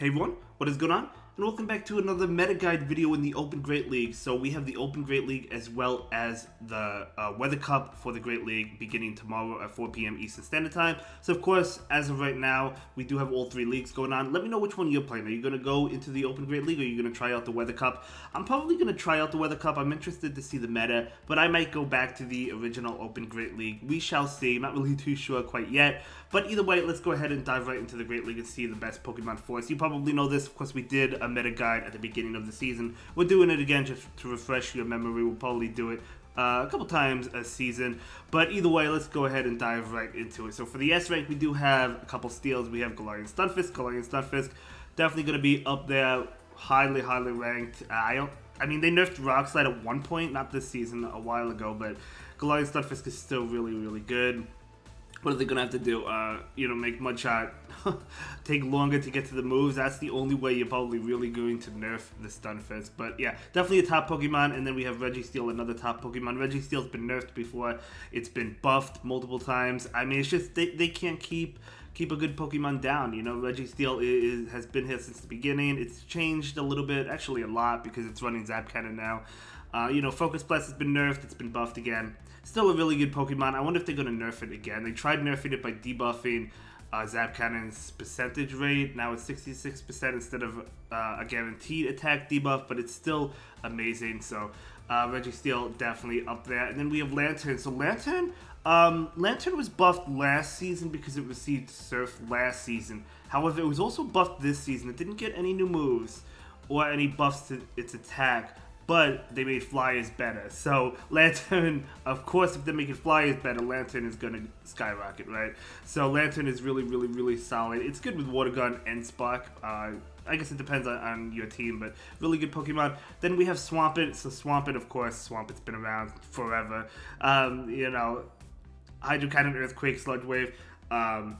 Hey everyone, what is going on? And welcome back to another meta guide video in the Open Great League. So we have the Open Great League as well as the Weather Cup for the Great League beginning tomorrow at 4 p.m. Eastern Standard Time. So of course, as of right now, we do have all three leagues going on. Let me know which one you're playing. Are you going to go into the Open Great League or are you going to try out the Weather Cup? I'm probably going to try out the Weather Cup. I'm interested to see the meta, but I might go back to the original Open Great League. We shall see. Not really too sure quite yet. But either way, let's go ahead and dive right into the Great League and see the best Pokemon for us. You probably know this. Of course, we did a meta guide at the beginning of the season. We're doing it again just to refresh your memory. We'll probably do it a couple times a season. But either way, let's go ahead and dive right into it. So for the S rank, we do have a couple steals. We have Galarian Stunfisk. Definitely going to be up there, highly ranked. I mean, they nerfed Rock Slide at one point, not this season, a while ago, but Galarian Stunfisk is still really good. What are they gonna have to do? Make Mudshot take longer to get to the moves. That's the only way you're probably really going to nerf the Stunfisk. But yeah, definitely a top Pokemon. And then we have Registeel, another top Pokemon. Registeel's been nerfed before. It's been buffed multiple times. I mean, it's just they can't keep a good Pokemon down. You know, Registeel has been here since the beginning. It's changed a little bit, actually a lot, because it's running Zap Cannon now. Focus Blast has been nerfed. It's been buffed again. Still a really good Pokemon. I wonder if they're going to nerf it again. They tried nerfing it by debuffing Zap Cannon's percentage rate. Now it's 66% instead of a guaranteed attack debuff, but it's still amazing. So Registeel definitely up there. And then we have Lantern. So Lantern was buffed last season because it received Surf last season. However, it was also buffed this season. It didn't get any new moves or any buffs to its attack, but they made Flyers better. So Lantern, of course, if they're making Flyers better, Lantern is going to skyrocket, right? So Lantern is really solid. It's good with Water Gun and Spark. I guess it depends on your team, but really good Pokemon. Then we have Swampert. So Swampert, of course, Swampert's been around forever. Hydro Cannon, Earthquake, Sludge Wave. Whichever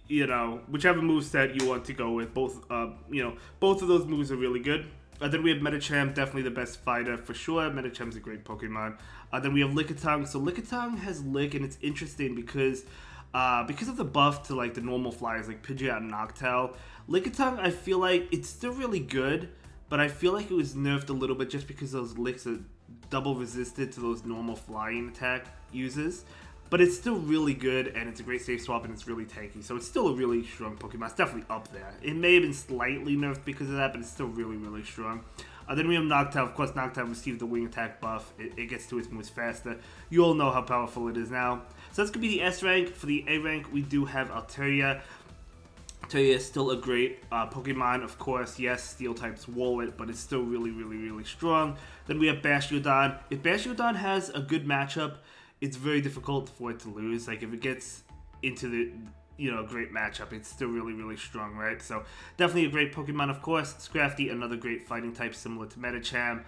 moveset you want to go with. Both of those moves are really good. Then we have Medicham, definitely the best fighter for sure. Medicham's a great Pokemon. Then we have Lickitung. So Lickitung has Lick, and it's interesting because of the buff to like the normal flyers like Pidgeot and Noctowl. Lickitung, I feel like it's still really good, but I feel like it was nerfed a little bit just because those Licks are double resisted to those normal flying attack uses. But it's still really good, and it's a great safe swap, and it's really tanky. So it's still a really strong Pokemon. It's definitely up there. It may have been slightly nerfed because of that, but it's still really strong. Then we have Noctowl. Of course, Noctowl received the wing attack buff. It gets to its moves faster. You all know how powerful it is now. So that's going to be the S rank. For the A rank, we do have Altaria. Altaria is still a great Pokemon, of course. Yes, Steel types Wallet, but it's still really strong. Then we have Bastiodon. If Bastiodon has a good matchup, it's very difficult for it to lose. Like, if it gets into the, great matchup, it's still really strong, right? So, definitely a great Pokemon, of course. Scrafty, another great fighting type similar to Medicham.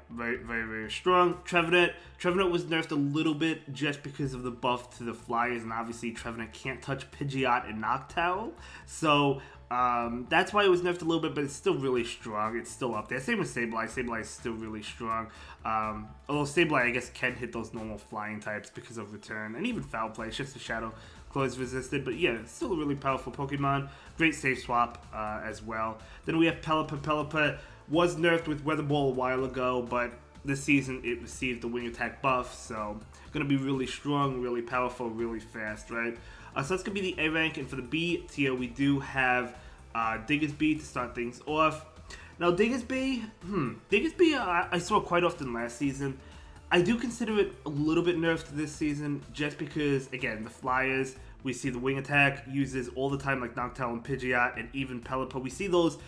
Very strong. Trevenant was nerfed a little bit just because of the buff to the Flyers, and obviously Trevenant can't touch Pidgeot and Noctowl. So, that's why it was nerfed a little bit, but it's still really strong. It's still up there. Same with Sableye. Sableye is still really strong. Although Sableye, I guess, can hit those normal flying types because of Return. And even Foul Play. It's just a Shadow Claw is resisted. But yeah, it's still a really powerful Pokemon. Great safe swap as well. Then we have Pelipper. Pelipper was nerfed with Weather Ball a while ago, but this season it received the wing attack buff. So, going to be really strong, really powerful, really fast, right? So that's going to be the A rank, and for the B tier, we do have Diggersby to start things off. Now, Diggersby, I saw quite often last season. I do consider it a little bit nerfed this season, just because, again, the Flyers, we see the wing attack uses all the time, like Noctowl and Pidgeot, and even Pelipper. We see those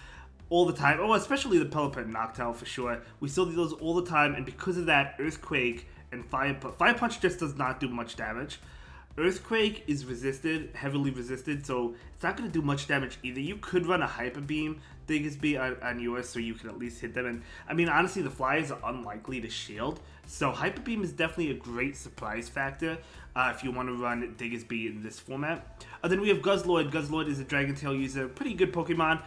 all the time. Oh, especially the Pelipper and Noctowl for sure. We still do those all the time, and because of that, Earthquake and Fire Punch just does not do much damage. Earthquake is heavily resisted, so it's not going to do much damage either. You could run a Hyper Beam Diggersby on yours so you can at least hit them. And I mean, honestly, the Flyers are unlikely to shield, so Hyper Beam is definitely a great surprise factor if you want to run Diggersby in this format. Then we have Guzzlord. Guzzlord is a Dragon Tail user. Pretty good Pokemon.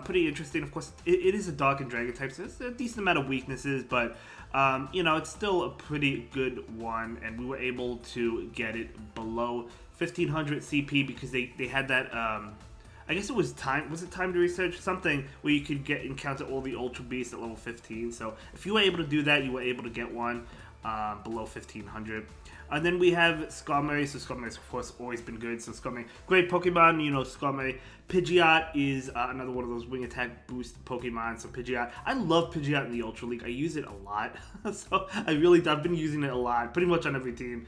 Pretty interesting. Of course, it is a Dark and Dragon type, so it's a decent amount of weaknesses, but it's still a pretty good one, and we were able to get it below 1500 CP because they had that I guess it was time. Was it time to research something where you could encounter all the Ultra Beasts at level 15? So if you were able to do that, you were able to get one below 1500. And then we have Skarmory. So Skarmory's of course always been good. So Skarmory, great Pokemon. You know, Skarmory. Pidgeot is another one of those wing attack boost Pokemon. So Pidgeot, I love Pidgeot in the Ultra League. I use it a lot. So I've been using it a lot, pretty much on every team.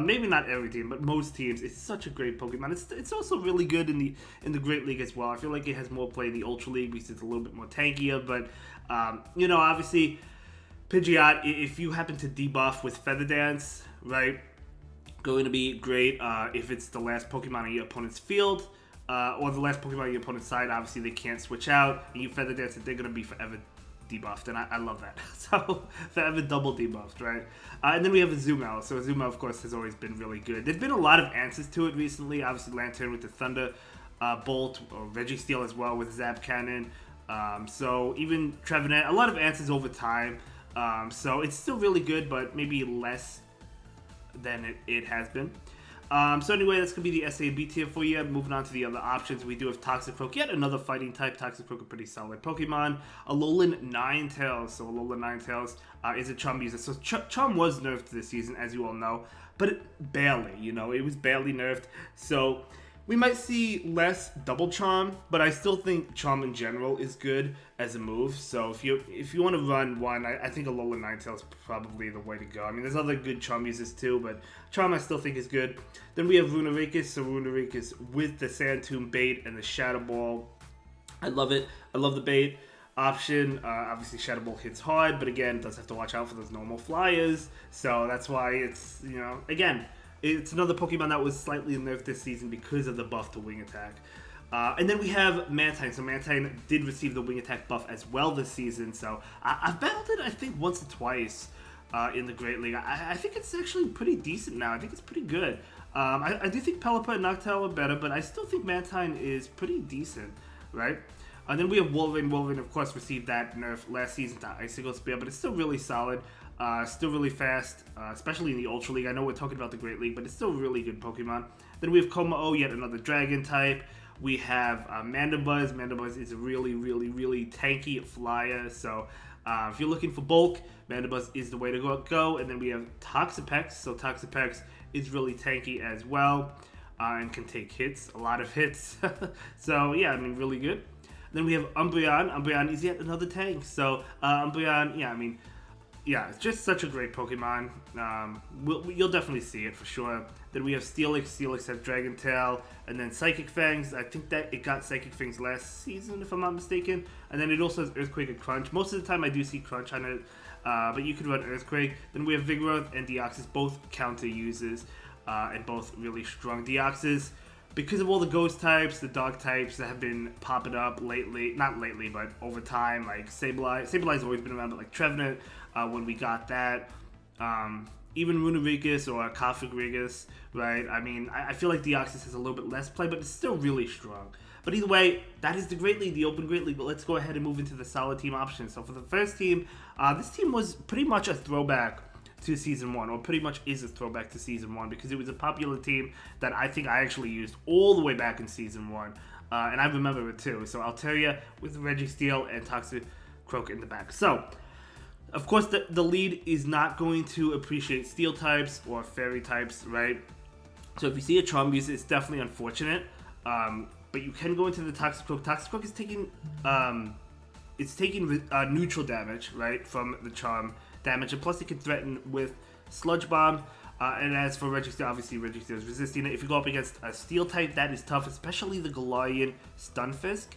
Maybe not every team, but most teams. It's such a great Pokemon. It's also really good in the Great League as well. I feel like it has more play in the Ultra League because it's a little bit more tankier. But you know, obviously, Pidgeot, if you happen to debuff with Feather Dance, right, going to be great if it's the last Pokemon on your opponent's field. Or the last Pokemon on your opponent's side. Obviously, they can't switch out, and you Feather Dance it, they're going to be forever debuffed, and I love that. So, forever double debuffed, right? And then we have Azumarill. So, Azumarill, of course, has always been really good. There's been a lot of answers to it recently. Obviously, Lantern with the Thunder Bolt, or Registeel as well with Zap Cannon. So, even Trevenant, a lot of answers over time. So, it's still really good, but maybe less than it has been. So anyway, that's going to be the SA and B tier for you. Moving on to the other options, we do have Toxicroak, yet another fighting type. Toxicroak, a pretty solid Pokemon. Alolan Ninetales. So Alolan Ninetales is a Charm user. So Charm was nerfed this season, as you all know, but barely, you know, it was barely nerfed. So we might see less double Charm, but I still think Charm in general is good as a move. So if you want to run one, I think Alolan Ninetales is probably the way to go. I mean, there's other good Charm users too, but Charm I still think is good. Then we have Runerikus. So Runerikus with the Sand Tomb bait and the Shadow Ball. I love it. I love the bait option. Obviously, Shadow Ball hits hard, but again, does have to watch out for those normal flyers. So that's why it's, you know, again, it's another Pokemon that was slightly nerfed this season because of the buff to Wing Attack. And then we have Mantine. So Mantine did receive the Wing Attack buff as well this season. So I've battled it, I think, once or twice in the Great League. I think it's actually pretty decent now. I think it's pretty good. I do think Pelipper and Noctowl are better, but I still think Mantine is pretty decent, right? And then we have Wolverine. Wolverine, of course, received that nerf last season to Icicle Spear, but it's still really solid. Still really fast, especially in the Ultra League. I know we're talking about the Great League, but it's still a really good Pokemon. Then we have Kommo-oo, yet another Dragon type. We have Mandibuzz. Mandibuzz is a really, really, really tanky flyer. So if you're looking for bulk, Mandibuzz is the way to go. And then we have Toxapex. So Toxapex is really tanky as well and can take hits, a lot of hits. So yeah, I mean, really good. Then we have Umbreon. Umbreon is yet another tank. So Umbreon, yeah, I mean, yeah, it's just such a great Pokemon. You'll definitely see it for sure. Then we have Steelix. Steelix has Dragon Tail, and then Psychic Fangs. I think that it got Psychic Fangs last season, if I'm not mistaken. And then it also has Earthquake and Crunch. Most of the time I do see Crunch on it, but you could run Earthquake. Then we have Vigoroth and Deoxys, both counter users, and both really strong. Deoxys, because of all the ghost types, the dog types that have been popping up lately, not lately, but over time, like Sableye. Sableye's always been around, but like Trevenant, when we got that, even Runerikus or Cofagrigus, right? I mean, I feel like Deoxys has a little bit less play, but it's still really strong. But either way, that is the Great League, the Open Great League. But let's go ahead and move into the solid team options. So for the first team, this team was pretty much a throwback to Season 1, or pretty much is a throwback to Season 1, because it was a popular team that I think I actually used all the way back in Season 1. And I remember it too. So Altaria with Registeel and Toxicroak in the back. So, of course, the lead is not going to appreciate Steel types or Fairy types, right? So if you see a Charm user, it's definitely unfortunate. But you can go into the Toxicroak. Toxicroak is taking neutral damage, right, from the Charm damage, and plus it can threaten with Sludge Bomb. And as for Registeel, obviously Registeel is resisting it. If you go up against a Steel type, that is tough, especially the Galarian Stunfisk.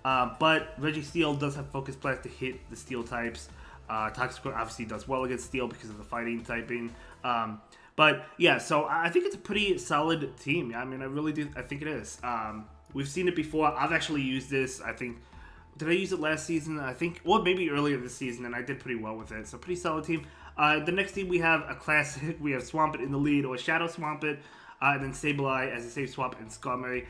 But Registeel does have Focus Blast to hit the Steel types. Toxicroak obviously does well against Steel because of the fighting typing. But yeah, so I think it's a pretty solid team. Yeah, I mean, I really do. I think it is. We've seen it before. I've actually used this. I think, did I use it last season? I think, or maybe earlier this season, and I did pretty well with it. So pretty solid team. The next team we have a classic. We have Swampert in the lead, or Shadow Swampert, and then Sableye as a safe swap, and Skarmory.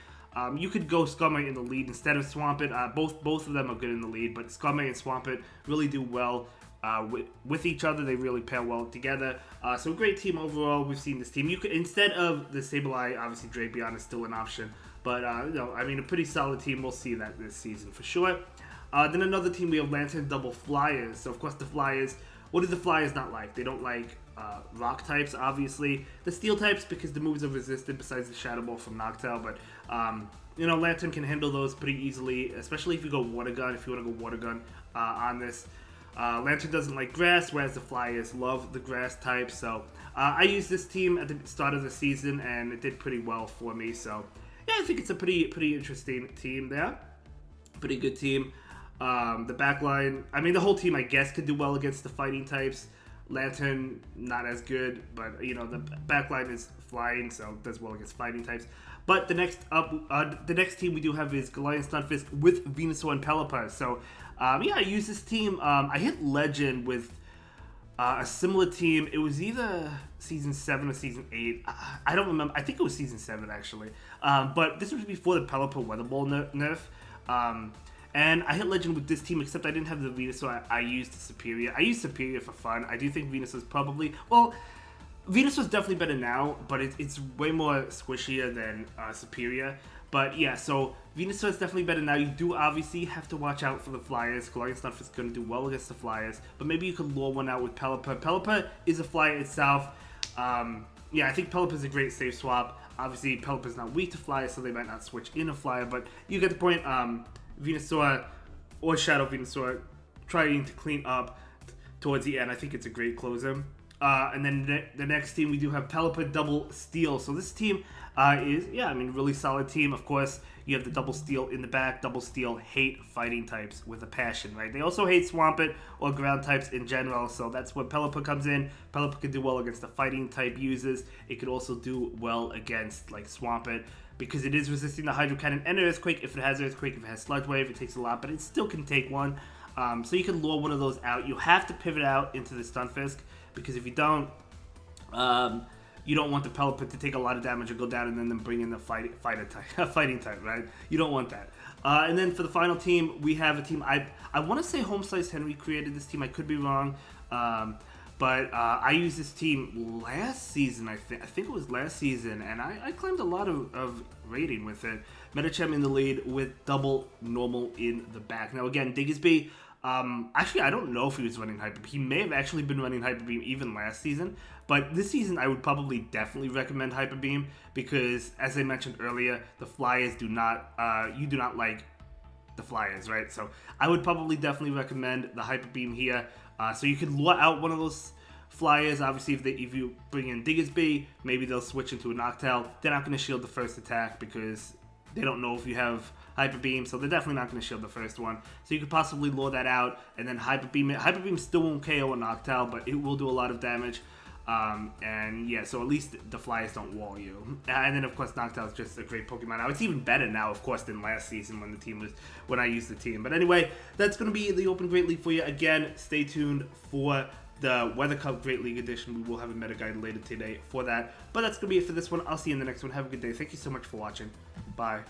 You could go Skarmory in the lead instead of Swampert. Both of them are good in the lead, but Skarmory and Swampert really do well with each other. They really pair well together. So great team overall. We've seen this team. You could, instead of the Sableye, obviously Drapion is still an option. But, I mean, a pretty solid team. We'll see that this season for sure. Then another team, we have Lantern Double Flyers. So, of course, the Flyers, what do the Flyers not like? They don't like rock types, obviously. The steel types, because the moves are resisted besides the Shadow Ball from Noctowl. But, Lantern can handle those pretty easily, especially if you go Water Gun, if you want to go Water Gun on this. Lantern doesn't like grass, whereas the Flyers love the grass type. So I used this team at the start of the season, and it did pretty well for me. So yeah, I think it's a pretty interesting team there. Pretty good team. The backline, I mean, the whole team, I guess, could do well against the fighting types. Lantern, not as good, but the backline is flying, so it does well against fighting types. But the next team we do have is Galarian Stunfisk with Venusaur and Pelipper. So I use this team. I hit Legend with a similar team. It was either Season 7 or Season 8. I don't remember. I think it was Season 7, actually. But this was before the Pelipper Weather Ball nerf. And I hit Legend with this team, except I didn't have the Venusaur. I used Superior. I used Superior for fun. I do think Venusaur's probably... Well, Venusaur's definitely better now, but it's way more squishier than Superior. But yeah, so Venusaur is definitely better now. You do obviously have to watch out for the Flyers. Galarian Stunfisk is going to do well against the Flyers, but maybe you could lure one out with Pelipper. Pelipper is a Flyer itself. Yeah, I think Pelipper is a great safe swap. Obviously, Pelipper is not weak to Flyers, so they might not switch in a Flyer, but you get the point. Venusaur or Shadow Venusaur trying to clean up towards the end. I think it's a great closer. And then the next team, we do have Pelipper Double Steel. So this team is, really solid team. Of course, you have the Double Steel in the back. Double Steel hate fighting types with a passion, right? They also hate Swampert or ground types in general. So that's where Pelipper comes in. Pelipper can do well against the fighting type users. It could also do well against like Swampert, because it is resisting the Hydro Cannon and Earthquake. If it has Earthquake, if it has Sludge Wave, it takes a lot, but it still can take one. So you can lure one of those out. You have to pivot out into the Stunfisk, because if you don't, you don't want the Pelipper to take a lot of damage and go down and then bring in the fighting type, right? You don't want that. And then for the final team, we have a team, I want to say Home Slice Henry created this team. I could be wrong. But I used this team last season, I think it was last season, and I climbed a lot of rating with it. Medicham in the lead with double normal in the back. Now again, Diggersby, actually I don't know if he was running Hyper Beam. He may have actually been running Hyper Beam even last season, but this season I would probably definitely recommend Hyper Beam, because as I mentioned earlier, the Flyers do not, you do not like the Flyers, right? So I would probably definitely recommend the Hyper Beam here. So you can lure out one of those Flyers. Obviously, if you bring in Diggersby, maybe they'll switch into a Noctowl. They're not going to shield the first attack because they don't know if you have Hyper Beam, so they're definitely not going to shield the first one. So you could possibly lure that out and then Hyper Beam it. Hyper Beam still won't KO a Noctowl, but it will do a lot of damage. And yeah, so at least the Flyers don't wall you. And then of course Noctowl is just a great Pokemon now. It's even better now, of course, than last season when I used the team. But anyway, that's going to be the Open Great League for you. Again, stay tuned for the Weather Cup Great League Edition. We will have a meta guide later today for that. But that's going to be it for this one. I'll see you in the next one. Have a good day. Thank you so much for watching. Bye.